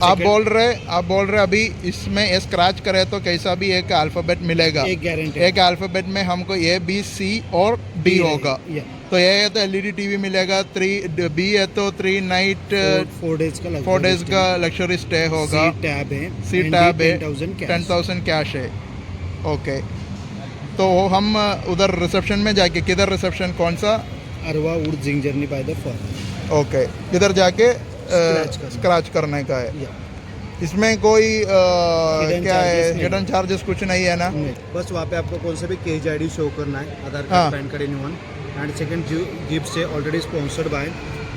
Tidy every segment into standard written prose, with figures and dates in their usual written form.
आप बोल रहे अभी इसमें स्क्रैच करे तो कैसा भी एक अल्फाबेट मिलेगा, एक गारंटी, एक अल्फाबेट में हमको ए बी सी और डी होगा। तो ए है तो एलईडी टीवी मिलेगा, 3 बी है तो 3 नाइट 4 डेज का लग्जरी स्टे होगा, सी टैब है, 10,000 कैश है। ओके, तो हम उधर रिसेप्शन में जाके, किधर रिसेप्शन कौन सा? अरवा वुड जिंग journey by the fern. Okay, किधर जाके स्क्रैच करने का है। इसमें कोई क्या है, हिडन चार्जेस कुछ नहीं है ना? बस वहाँ पे आपको कौन सा भी केज आईडी शो करना है, Aadhaar card, PAN card, anyone. And second gift से already sponsored by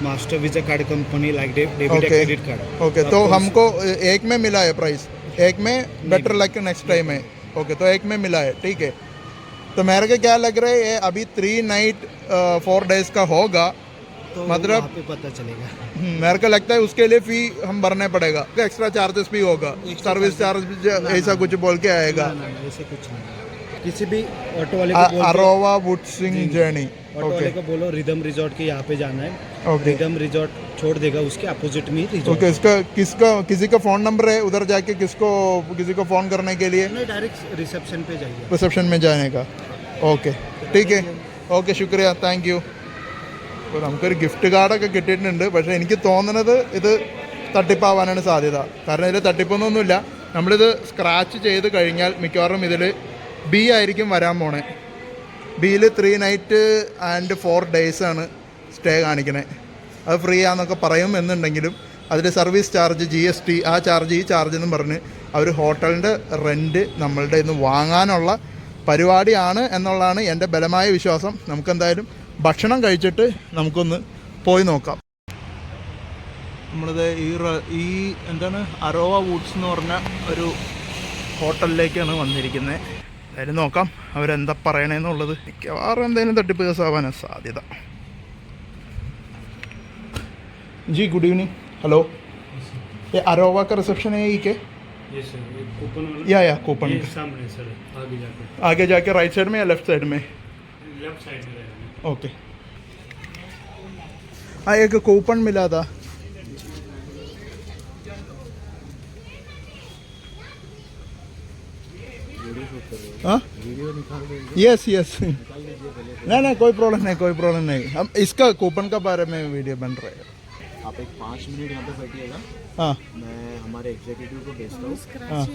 Master Visa card company like debit credit card. Okay, तो हमको एक में मिला है प्राइस, एक में बेटर लक नेक्स्ट टाइम है। ओके, तो एक में मिला है, ठीक है। तो मेरे को क्या लग रहा है, ये अभी 3 नाइट 4 डेज का होगा, तो मतलब पे पता चलेगा। मेरे को लगता है उसके लिए फी हम भरने पड़ेगा, एक्स्ट्रा चार्जेस भी होगा, सर्विस चार्ज ऐसा कुछ बोल के आएगा। ऐसे कुछ नहीं, किसी भी ऑटो वाले को अरोवा वुड सिंग जर्नी, ऑटो वाले को बोलो रिदम रिजॉर्ट के यहाँ पे जाना है, रिदम रिजॉर्ट छोड़ देगा, उसके अपोजिट में रिजॉर्ट। ओके, इसका किसी का फोन नंबर है उधर जाके किसी को फोन करने के लिए? नहीं, डायरेक्ट रिसेप्शन पे जाइए, रिसेप्शन में जाने का। ഓക്കെ, ടീക്ക് ഓക്കെ, ശുക്രിയ, താങ്ക് യു. അപ്പോൾ നമുക്കൊരു ഗിഫ്റ്റ് കാർഡൊക്കെ കിട്ടിയിട്ടുണ്ട്. പക്ഷേ എനിക്ക് തോന്നുന്നത് ഇത് തട്ടിപ്പാവാനാണ് സാധ്യത. കാരണം ഇതിൽ തട്ടിപ്പൊന്നുമില്ല. നമ്മളിത് സ്ക്രാച്ച് ചെയ്ത് കഴിഞ്ഞാൽ മിക്കവാറും ഇതിൽ ബി ആയിരിക്കും വരാൻ പോണേ. ബിയിൽ 3 നൈറ്റ് ആൻഡ് 4 ഡേയ്സാണ് സ്റ്റേ കാണിക്കണേ. അത് ഫ്രീ ആണെന്നൊക്കെ പറയും എന്നുണ്ടെങ്കിലും അതിൽ സർവീസ് ചാർജ്, GST, ആ ചാർജ് ഈ ചാർജ് എന്നും പറഞ്ഞ് അവർ ഹോട്ടലിൻ്റെ റെൻറ്റ് നമ്മളുടെ ഇന്ന് വാങ്ങാനുള്ള പരിപാടിയാണ് എന്നുള്ളതാണ് എൻ്റെ ബലമായ വിശ്വാസം. നമുക്കെന്തായാലും ഭക്ഷണം കഴിച്ചിട്ട് നമുക്കൊന്ന് പോയി നോക്കാം. നമ്മളിത് ഈ എന്താണ് അരോവ വുഡ്സ് എന്ന് പറഞ്ഞ ഒരു ഹോട്ടലിലേക്കാണ് വന്നിരിക്കുന്നത്. എന്തായാലും നോക്കാം അവരെന്താ പറയണേന്നുള്ളത്. മിക്കവാറും എന്തെങ്കിലും തട്ടിപ്പ് കേസാവാനാണ് സാധ്യത. जी गुड इवनिंग, हेलो, ये अरोवा का रिसेप्शन है यही के? या कूपन सामने सर, आगे जाके राइट साइड में या लेफ्ट साइड में? लेफ्ट साइड में। ओके, हाँ, एक कूपन मिला था. हाँ, यस नहीं, कोई प्रॉब्लम नहीं. हम इसका कूपन का बारे में वीडियो बन रहा है. आप एक 5 मिनट यहाँ पे बैठिएगा. हाँ, मैं हमारे एग्जीक्यूटिव को भेजता हूँ. हाँ,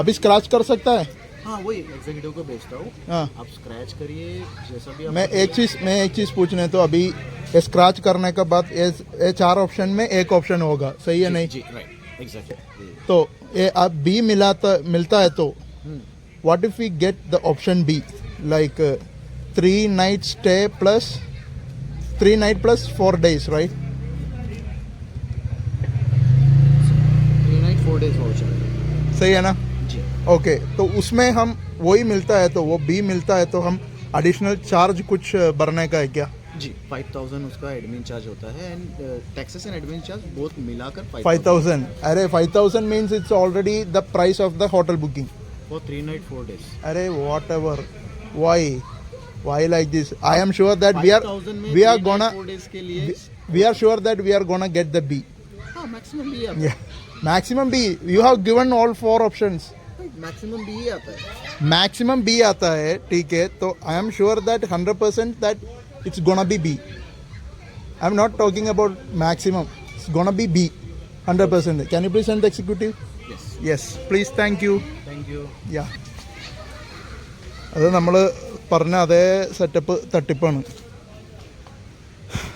अभी स्क्रैच कर सकता है? हाँ, वही एग्जीक्यूटिव को भेजता हूँ. हाँ, आप स्क्रैच करिए जैसा भी. मैं एक चीज़ पूछना है. तो अभी स्क्रैच करने के बाद ये 4 ऑप्शन में एक ऑप्शन होगा, सही है नहीं? जी, राइट, एग्जैक्टली. तो ये अब बी मिलता है तो what if we get the option B, like 3 night stay plus 3 night plus 4 days, right? 3 night 4 days voucher, सही है ना? जी. ओके, तो उसमें हम वही मिलता है, तो वो बी मिलता है तो हम एडिशनल चार्ज कुछ भरने का है क्या? जी, 5,000 उसका एडमिन चार्ज होता है, and taxes and admin charge both मिलाकर 5,000. अरे 5,000 means it's already the price of the hotel booking for 3 night 4 days. अरे whatever, why like this? I am sure that we are gonna 4 days के लिए we are sure that we are gonna get the B. हाँ, maximum B आता है. Yeah, maximum B. You have given all 4 options. Maximum B ही आता है. Maximum B आता है, ठीक है. तो I am sure that 100% that it's gonna be B. I am not talking about maximum, it's gonna be B 100%. Can you please send the executive? Yes please, thank you. Yeah, അത് നമ്മൾ പറഞ്ഞ അതേ setup തട്ടിപ്പാണ്,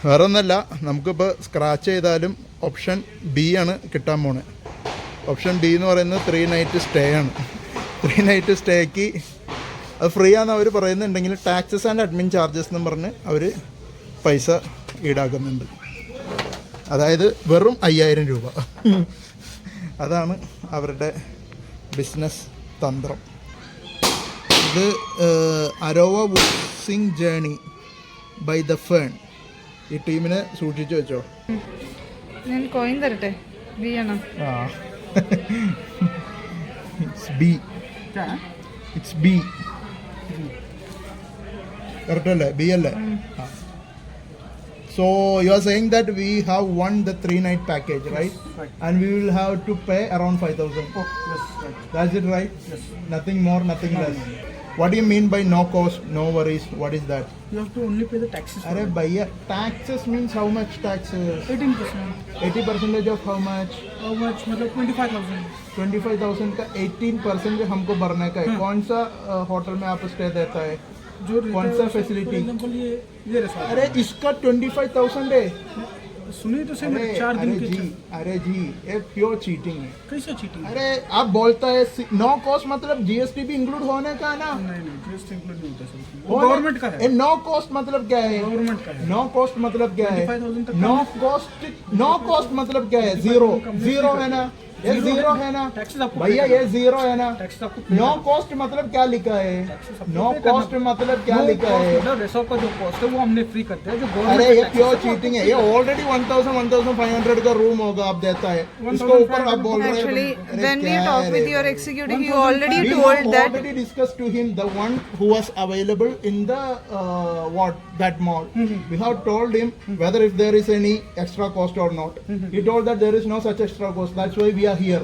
വേറെ ഒന്നല്ല. നമുക്കിപ്പോൾ scratch ചെയ്താലും option B ആണ് കിട്ടാൻ പോണേ. ഓപ്ഷൻ ബി എന്ന് പറയുന്നത് 3 നൈറ്റ് സ്റ്റേ ആണ്. 3 നൈറ്റ് സ്റ്റേക്ക് അത് ഫ്രീ ആണെന്ന് അവർ പറയുന്നുണ്ടെങ്കിൽ ടാക്സസ് ആൻഡ് അഡ്മിൻ ചാർജസ് എന്നും പറഞ്ഞ് അവർ പൈസ ഈടാക്കുന്നുണ്ട്. അതായത് വെറും 5,000 രൂപ. അതാണ് അവരുടെ ബിസിനസ് തന്ത്രം. ഇത് അരോവ wood sing journey by the fern. ഈ ടീമിനെ സൂക്ഷിച്ചു വെച്ചോ. ഞാൻ കോയിൻ തരട്ടെ? ബി ആണോ? ആ, it's B. It's B correct അല്ലേ? ബി അല്ലേ? ആ, So you are saying that we have won the 3-night package, right? Right. And we will have to pay around 5,000. Oh, yes, right. That's it, right? Yes. Nothing more, nothing No, less. no, no. What do you mean by no cost, no worries? What is that? You have to only pay the taxes. Arey bhaiya, taxes means how much taxes? 18%. 80% of how much? How much? मतलब 25,000. 25,000 का 18% हमको भरने का है. कौन सा hotel में आप स्टे देता है? जो कौन सा facility? फॉर एग्जांपल ये रिसोर्ट अरे इसका 25,000 है. सुनिए तो सही, अरे 4 दिन के अरे जी ये प्योर चीटिंग है. कैसे चीटिंग? अरे आप बोलता है नो कॉस्ट मतलब जीएसटी भी इंक्लूड होने का है ना. नहीं जीएसटी इंक्लूड नहीं होता सर, वो गवर्नमेंट का है. नो कॉस्ट मतलब क्या है? गवर्नमेंट का है. नो कॉस्ट मतलब क्या है? 25,000 तक नो कॉस्ट मतलब क्या है? जीरो है ना. ये जीरो है ना टैक्सेस आपको भैया, ये जीरो है ना. टैक्सेस आपको नो कॉस्ट मतलब क्या लिखा है? नो कॉस्ट मतलब क्या लिखा है? रिसोर्ट का जो कॉस्ट है वो हमने फ्री करते हैं. जो अरे ये प्योर चीटिंग है. ये ऑलरेडी 1,500 का रूम होगा आप देता है. इसको ऊपर आप बोल रहे Actually, अरे when we क्या talked है with रे your भाई? executive, he already We told have that already discussed to him the one who was available in the that mall. We have told him whether if there is any extra cost or not. He told that there is no such extra cost. That's why we are here.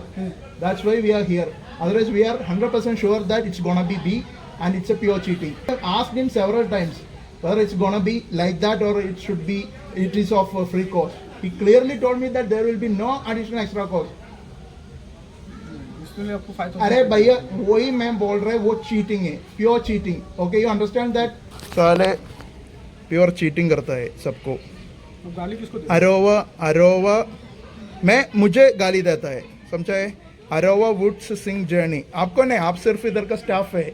That's why we are here. Otherwise, we are 100% sure that it's gonna be B and it's a pure cheating. I've asked him several times whether it's gonna be like that or it is of free cost. He clearly told me that there will be no additional extra cost. इसके लिए आपको 5,000. अरे भैया वही मैं बोल रहा है, वो चीटिंग है, pure cheating. Okay, you understand that? साले प्योर चीटिंग करता है सबको. वो गाली किसको दे? अरोवा मुझे गाली देता है, समझा है? अरोवा वुड्स सिंह जर्नी. आपको नहीं, आप सिर्फ इधर का स्टाफ है.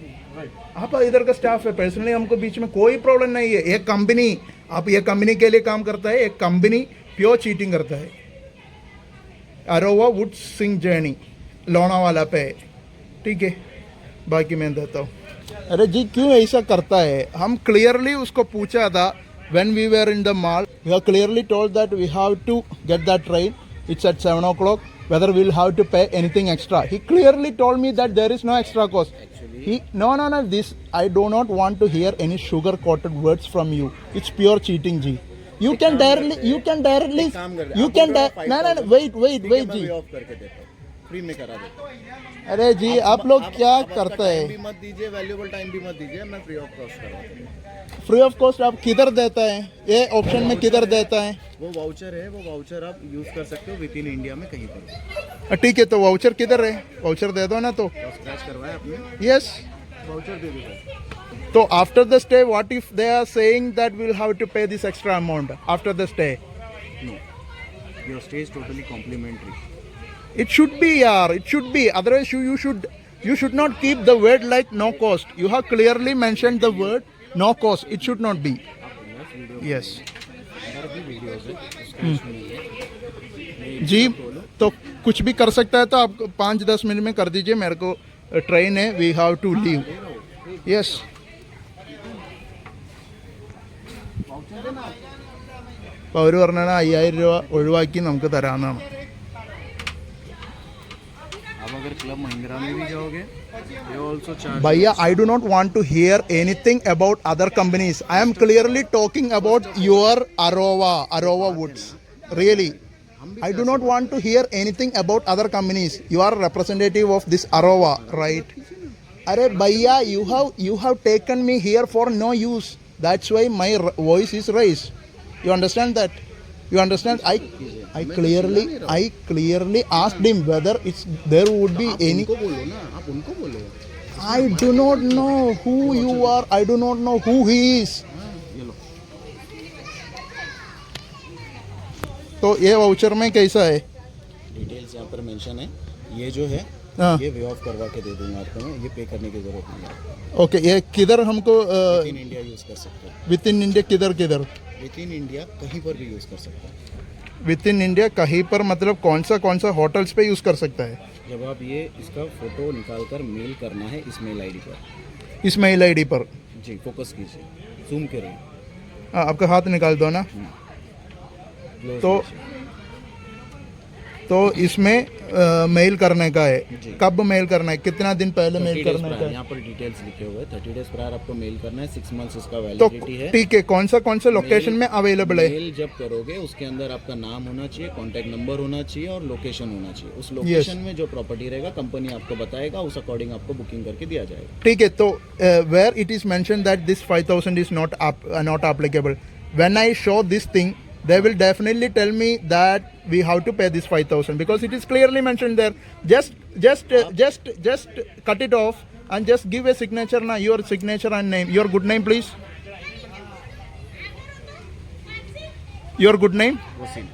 आप इधर का स्टाफ है. पर्सनली हमको बीच में कोई प्रॉब्लम नहीं है. एक कंपनी, आप ये कंपनी के लिए काम करता है, एक कंपनी प्योर चीटिंग करता है. अरोवा वुड्स सिंह जर्नी लोनावाला पे है, ठीक है? बाकी मैं देता हूँ. अरे जी क्यों ऐसा करता है? हम क्लियरली उसको पूछा था when we were in the mall. We have clearly told that we have to get that train. It's at 7 o'clock. Whether we'll have to pay anything extra. He clearly told me that there is no extra cost. No. This I do not want to hear any sugar-coated words from you. It's pure cheating, Ji. You can directly. No. Wait, जी. Free में करा देता हूं. अरे जी आप लोग क्या करते हैं? भी मत दीजिए, वैल्यूएबल टाइम भी मत दीजिए, मैं फ्री ऑफ कॉस्ट करा दूंगा. फ्री ऑफ कॉस्ट आप किधर देता है? ये ऑप्शन में किधर देता है? वो वाउचर है, वो वाउचर आप यूज कर सकते हो विद इन इंडिया में कहीं पर. ठीक है, तो वाउचर किधर है? वाउचर दे दो ना. तो स्क्रैच करवाया आपने, यस. वाउचर दे दो. तो after the stay what if they are saying that we will have to pay this extra amount after the stay? No, your stay is totally complimentary. It should be, yaar. It should be. Otherwise, you should not keep the word like no cost. You have clearly mentioned the word no cost. It should not be. Yes. जी तो कुछ भी कर सकता है, तो आप 5-10 minute में कर दीजिए. मेरे को ट्रेन है. We have to leave. Yes. അപ്പോൾ അവർ പറഞ്ഞാൽ 5,000 രൂപ ഒഴിവാക്കി നമുക്ക് തരാമെന്നാണ്. अगर क्लब महिंद्रा में भी जाओगे, you also charge. Bhaiya, I do not want to hear anything about other companies. I am clearly talking about your Arova Woods. Really, I do not want to hear anything about other companies. You are a representative of this Arova, right? Arey bhaiya, you have taken me here for no use. That's why my voice is raised. You understand that? You understand? I clearly asked him whether there would be any. उनको बोलो ना, आप उनको बोलो. I do not know who you are. I do not know who he is. ये लो. तो ये voucher में कैसा है? डिटेल्स यहाँ पर मेंशन है. ये जो है, हाँ. ये वे ऑफ करवा के दे दूंगा आपको मैं. ये पे करने की जरूरत नहीं है. ओके, ये किधर हमको इन इंडिया यूज कर सकते हो. विद इन इंडिया किधर? विद इन इंडिया कहीं पर भी यूज कर सकते हो. विद इन इंडिया कहीं पर मतलब कौन सा होटल्स पे यूज कर सकता है? जब आप ये इसका फोटो निकाल कर मेल करना है इस मेल आईडी पर. इस मेल आईडी पर. जी, फोकस कीजिए, जूम करिए. आपका हाथ निकाल दो ना. Close तो कीजिए. तो इसमें मेल करने का है. कब मेल करना है, कितना दिन पहले मेल 30 करने days का prior, है? यहाँ पर डिटेल्स लिखे हुए हैं. 30 डेज प्रायर आपको मेल करना है. 6 मंथ्स इसका तो वैलिडिटी है. ठीक है, कौन सा लोकेशन में अवेलेबल है? मेल जब करोगे उसके अंदर आपका नाम होना चाहिए, कॉन्टैक्ट नंबर होना चाहिए और लोकेशन होना चाहिए. उस लोकेशन में जो प्रॉपर्टी रहेगा कंपनी आपको बताएगा, उस अकॉर्डिंग आपको बुकिंग करके दिया जाएगा. ठीक है, तो where it is mention that this 5000 is not applicable, when I show this thing they will definitely tell me that we have to pay this 5000 because it is clearly mentioned there. Just cut it off and just give a signature now, your signature and name, your good name please, your good name. Wasim.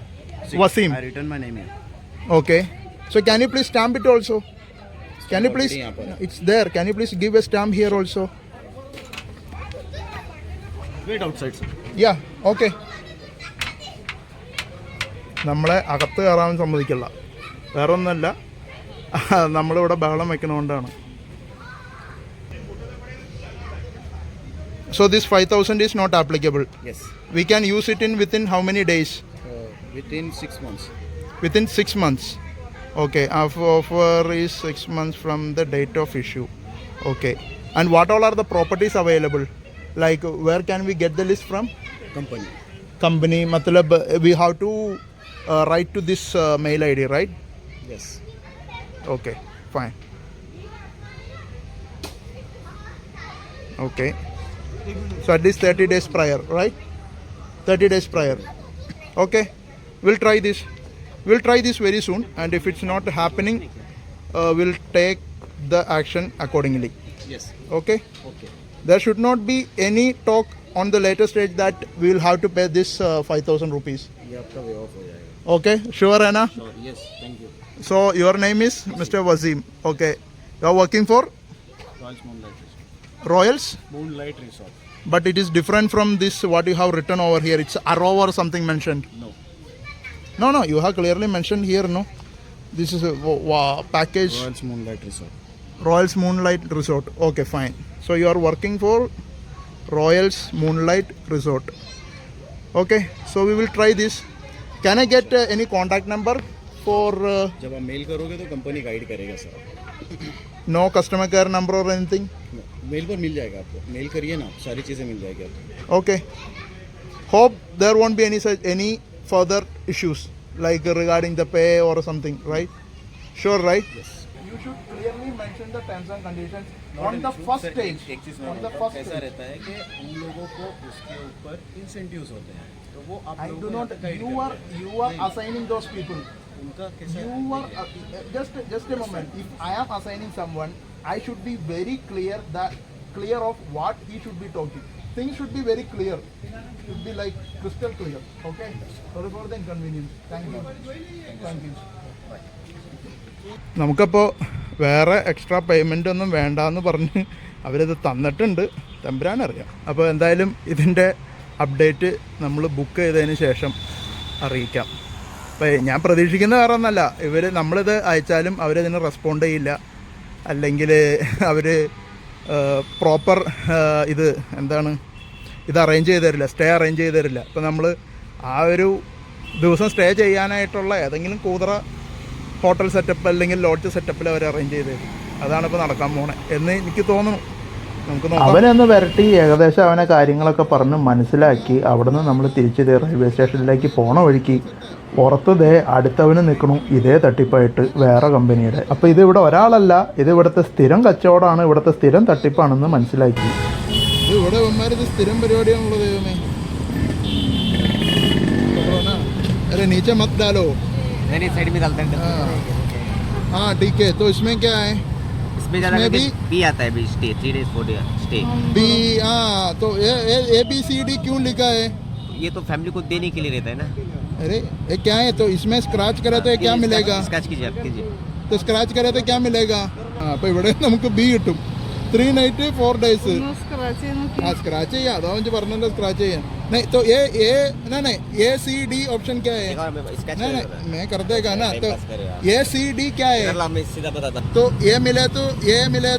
Wasim. I written my name here. Okay, so can you please stamp it also? Can you please, यहाँ पर. it's there, can you please give a stamp here also? Wait outside, sir. Yeah, okay. നമ്മളെ അകത്ത് കയറാൻ സമ്മതിക്കില്ല, വേറെ ഒന്നല്ല, നമ്മളിവിടെ ബഹളം വെക്കണോണ്ടാണ്. So this 5000 is not applicable. Yes. We can use it in within how many days? Within 6 months. Within 6 months. Okay, our offer is 6 months from the date of issue. Okay. And what all are the properties available? Like where can we get the list from? Company. Company, matlab we have to write to this mail ID, right? Yes. Okay, fine. Okay. So at least 30 days prior, right? 30 days prior. Okay. We'll try this. We'll try this very soon, and if it's not happening, we'll take the action accordingly. Yes. Okay. Okay. There should not be any talk on the later stage that we will have to pay this 5000 rupees. ये आपका way of हो जाएगा. Okay, sure, Anna? Sure. Yes. Thank you. So your name is Mr. Wasim. Okay. You are working for Royals Moonlight Resort. Royals, Moonlight Resort. but it is different from this what you have written over here. It's Arrow or something mentioned. No. No, you have clearly mentioned here, no? This is a package Royals Moonlight Resort. Royals Moonlight Resort. Okay, fine. So you are working for Royals Moonlight Resort. Okay, so we will try this. Can I get any contact number for जब आप mail करोगे तो company guide करेगा sir. no customer care number or anything? Mail पर मिल जाएगा आपको. Mail करिए ना, सारी चीज़ें मिल जाएगी आपको. Okay. Hope there won't be any further issues like regarding the pay or something, right? Sure, right? Yes. You should clearly mention the terms and conditions on the first stage. एक चीज़ On the में first ऐसा stage. रहता है कि हम लोगों को उसके ऊपर इंसेंटिव्स होते हैं, तो वो आप I लोगों do को not. guide You are करते हैं. नहीं, assigning those people. उनका कैसा You are just a moment. If I am assigning someone, I should be very clear of what he should be talking. Things should be very clear. Should be like crystal clear. Okay. Sorry for the inconvenience. Thank you. Thank you. നമുക്കപ്പോൾ വേറെ extra payment ഒന്നും വേണ്ടാന്ന് പറഞ്ഞ് അവരിത് തന്നിട്ടുണ്ട്, തമ്പുരാനറിയാം. അപ്പോൾ എന്തായാലും ഇതിൻ്റെ അപ്ഡേറ്റ് നമ്മൾ ബുക്ക് ചെയ്തതിന് ശേഷം അറിയിക്കാം. അപ്പോൾ ഞാൻ പ്രതീക്ഷിക്കുന്ന വേറെ ഒന്നല്ല, നമ്മളിത് അയച്ചാലും അവരതിന് റെസ്പോണ്ട് ചെയ്യില്ല, അല്ലെങ്കിൽ അവർ പ്രോപ്പർ ഇത് അറേഞ്ച് ചെയ്ത് തരില്ല, സ്റ്റേ അറേഞ്ച് ചെയ്ത് തരില്ല. അപ്പോൾ നമ്മൾ ആ ഒരു ദിവസം സ്റ്റേ ചെയ്യാനായിട്ടുള്ള ഏതെങ്കിലും കൂതറ ഹോട്ടൽ സെറ്റപ്പ് അല്ലെങ്കിൽ ലോഡ്ജ് സെറ്റപ്പിൽ അവർ അറേഞ്ച് ചെയ്ത് തരും. അതാണ് ഇപ്പോൾ നടക്കാൻ പോണേ എന്ന് എനിക്ക് തോന്നുന്നു. നമുക്ക് അവനെ ഒന്ന് വരട്ടി ഏകദേശം അവനെ കാര്യങ്ങളൊക്കെ പറഞ്ഞ് മനസ്സിലാക്കി അവിടെ നിന്ന് നമ്മൾ തിരിച്ച് റെയിൽവേ സ്റ്റേഷനിലേക്ക് പോണ വഴിക്ക് പുറത്ത് അടുത്തവന് നിൽക്കണു ഇതേ തട്ടിപ്പായിട്ട് വേറെ കമ്പനിയുടെ. അപ്പോൾ ഇത് ഇവിടെ ഒരാളല്ല, ഇത് ഇവിടുത്തെ സ്ഥിരം കച്ചവടമാണ്, ഇവിടുത്തെ സ്ഥിരം തട്ടിപ്പാണെന്ന് മനസ്സിലാക്കി. ഇവിടെ ഇവന്മാരിത് സ്ഥിരം പരിപാടിയാണുള്ളത്. ദൈവമേ, अरे नीचे मत डालो. नहीं साइड में डालते हैं. हाँ ठीक है. तो इसमें क्या है? इसमें ज़्यादा इसमें भी आता है, भी stay 3 days 4 days stay. B. हाँ, तो ABCD क्यों लिखा है? ये तो फैमिली को देने के लिए रहता है ना. अरे ये क्या है? तो इसमें स्क्रैच करे तो क्या मिलेगा? स्क्रैच कीजिए आप कीजिए. तो स्क्रैच करे तो क्या मिलेगा? हाँ, അപ്പോൾ ഇവിടെ നമുക്ക് ബി കിട്ടും. 3 night 4 days. हाँ स्क्रैच ചെയ്യാം, അതാ ഞാൻ പറഞ്ഞല്ലോ സ്ക്രാച്ച് ചെയ്യാൻ. नहीं तो ये नहीं ACD ऑप्शन क्या है? नहीं मैं कर देगा ना. तो ACD क्या है? मैं सीधा बताता. तो ये मिले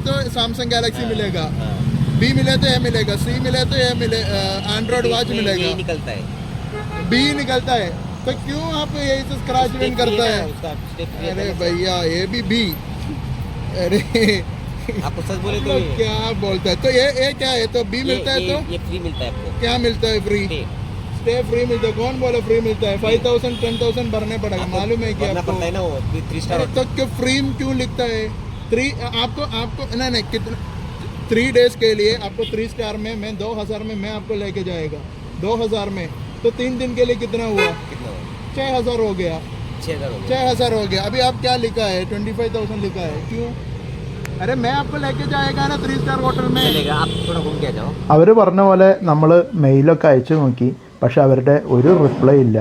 तो सैमसंग गैलेक्सी मिलेगा, बी मिले तो ए मिलेगा, सी मिले तो ए मिले एंड्रॉइड वॉच मिलेगा, निकलता है. बी निकलता है. तो क्यों आप यही से स्क्रैच विन करता है? उसका स्टेप अरे भैया ये भी बी, अरे आपको सच बोले तो मतलब क्या बोलता है? तो ये क्या है? तो बी मिलता है तो ये फ्री मिलता है आपको क्या मिलता है? Free Stay। स्टे फ्री मिलता है? कौन बोला फ्री मिलता है? 5,000 10,000 भरने पड़ेगा, मालूम है क्या भरना आपको? पड़ता है ना वो 3 स्टार अरे तो क्यों फ्री क्यों लिखता है? 3 आपको नहीं कितना 3 डेज के लिए आपको 3 स्टार में मैं 2,000 में मैं आपको लेके जाएगा, 2,000 में तो 3 दिन के लिए कितना हुआ? कितना हुआ? 6,000 हो गया, 6,000 हो गया 6,000 हो गया। अभी आप क्या लिखा है? 25,000 लिखा है, क्यों? अरे मैं आपको लेके जाएगा ना 3 स्टार होटल में। चलेगा आप थोड़ा घूम के आ जाओ അവർ പറഞ്ഞ പോലെ നമ്മൾ മെയിലൊക്കെ അയച്ചു നോക്കി, പക്ഷെ അവരുടെ ഒരു റിപ്ലൈ ഇല്ല.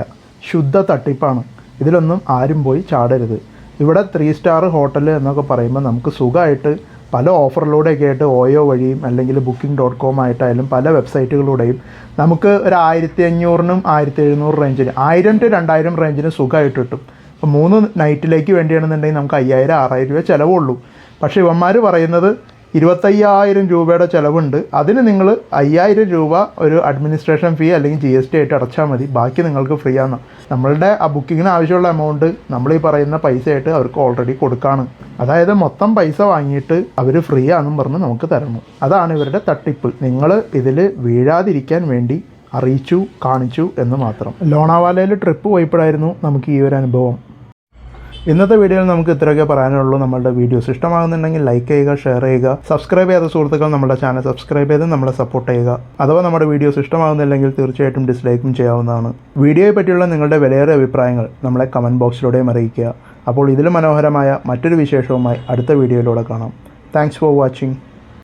ശുദ്ധ തട്ടിപ്പാണ്. ഇതിലൊന്നും ആരും പോയി ചാടരുത്. ഇവിടെ 3 സ്റ്റാർ ഹോട്ടൽ എന്നൊക്കെ പറയുമ്പോൾ നമുക്ക് സുഖമായിട്ട് പല ഓഫറിലൂടെയൊക്കെ ആയിട്ട് ഓയോ വഴിയും അല്ലെങ്കിൽ booking.com ആയിട്ടായാലും പല വെബ്സൈറ്റുകളിലൂടെയും നമുക്ക് ഒരു 1,500-നും 1,700 റേഞ്ചിന് 1,000 to 2,000 റേഞ്ചിന് സുഖമായിട്ട് കിട്ടും. അപ്പോൾ 3 നൈറ്റിലേക്ക് വേണ്ടിയാണെന്നുണ്ടെങ്കിൽ നമുക്ക് 5,000-6,000 രൂപ ചിലവുള്ളൂ. പക്ഷേ ഇവന്മാർ പറയുന്നത് 25,000 രൂപയുടെ ചിലവുണ്ട്, അതിന് നിങ്ങൾ 5,000 രൂപ ഒരു അഡ്മിനിസ്ട്രേഷൻ ഫീ അല്ലെങ്കിൽ GST ആയിട്ട് അടച്ചാൽ മതി, ബാക്കി നിങ്ങൾക്ക് ഫ്രീ ആണ്. നമ്മളുടെ ആ ബുക്കിങ്ങിന് ആവശ്യമുള്ള എമൗണ്ട് നമ്മൾ ഈ പറയുന്ന പൈസയായിട്ട് അവർക്ക് ഓൾറെഡി കൊടുക്കുകയാണ്. അതായത് മൊത്തം പൈസ വാങ്ങിയിട്ട് അവർ ഫ്രീ ആണെന്നും പറഞ്ഞ് നമുക്ക് തരണം. അതാണ് ഇവരുടെ തട്ടിപ്പ്. നിങ്ങൾ ഇതിൽ വീഴാതിരിക്കാൻ വേണ്ടി അറിയിച്ചു കാണിച്ചു എന്ന് മാത്രം. ലോണാവാലയിൽ ട്രിപ്പ് പോയപ്പോഴായിരുന്നു നമുക്ക് ഈ ഒരു അനുഭവം. ഇന്നത്തെ വീഡിയോയിൽ നമുക്ക് ഇത്രയൊക്കെ പറയാനുള്ളൂ. നമ്മളുടെ വീഡിയോസ് ഇഷ്ടമാകുന്നുണ്ടെങ്കിൽ ലൈക്ക് ചെയ്യുക, ഷെയർ ചെയ്യുക, സബ്സ്ക്രൈബ് ചെയ്യാത്ത സുഹൃത്തുക്കൾ നമ്മുടെ ചാനൽ സബ്സ്ക്രൈബ് ചെയ്ത് നമ്മളെ സപ്പോർട്ട് ചെയ്യുക. അഥവാ നമ്മുടെ വീഡിയോസ് ഇഷ്ടമാകുന്നില്ലെങ്കിൽ തീർച്ചയായിട്ടും ഡിസ്ലൈക്കും ചെയ്യാവുന്നതാണ്. വീഡിയോയെ പറ്റിയുള്ള നിങ്ങളുടെ വിലയേറിയ അഭിപ്രായങ്ങൾ നമ്മളെ കമൻറ്റ് ബോക്സിലൂടെയും അറിയിക്കുക. അപ്പോൾ ഇതിലും മനോഹരമായ മറ്റൊരു വിശേഷവുമായി അടുത്ത വീഡിയോയിലൂടെ കാണാം. Thanks for watching.